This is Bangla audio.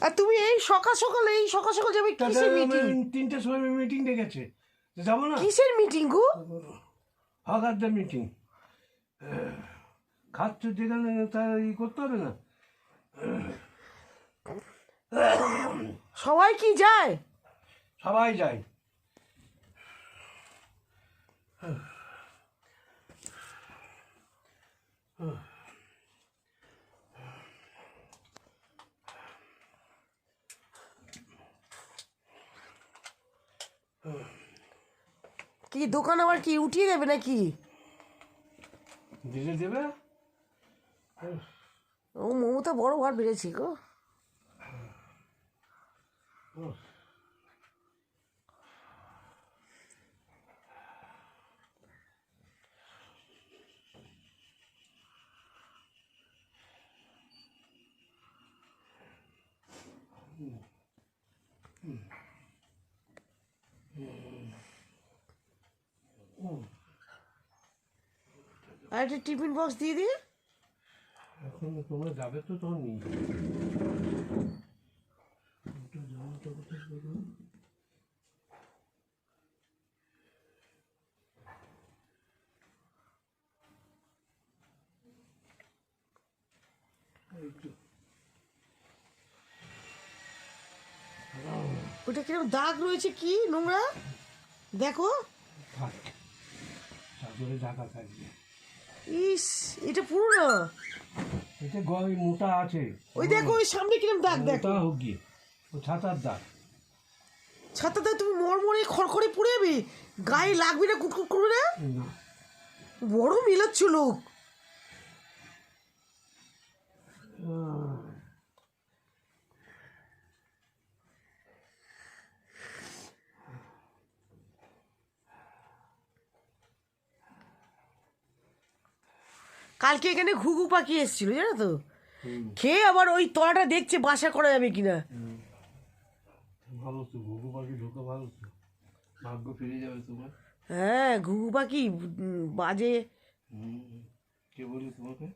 আর তুমি এই সকাল সকাল যাবে কিসের মিটিং? 3টের সময় মিটিং ডেকেছে, যাবো না? কিসের মিটিং গো? হকারদের মিটিং। খাচ্ছ যেখানে তার করতে হবে না? সবাই কি যায়? সবাই যায়। কি দোকান আবার কি উঠিয়ে দেবে নাকি? দিলে দেবে। ও মমতা বড় ঘর বেড়েছে গো। আর একটা টিফিন বক্স দিয়ে দিয়ে। এখন তোমরা যাবে তো তখন নিয়ে ওটা কিরকম দাগ রয়েছে, কি নোংরা দেখো। চাদরে ঢাকা থাকবে। ইস, এটা পুরো না, এটা গয় মোটা আছে। ওই দেখো ওই সামনে কিরকম দাগ দেখো। মোটা হোক গিয়ে ও ছাতার দাগ। ছাতা দাগ তুমি মরমরে খড়খড়ে পুড়ে যাবে, গায়ে লাগবে না, কুটকুট করবে না? না, বড় মিলাচ্ছ লোক। কালকে এখানে ঘুঘু পাখি এসেছিল জানো তো, খেয়ে আবার ওই তলাটা দেখছে বাসা করা যাবে কিনা। ভালো তো, ঘুঘু পাখি ঢোকা ভালো তো, ভাগ্য ফিরে যাবে তোমার। হ্যাঁ, ঘুঘু পাখি বাজে। কে বলি তোমাকে?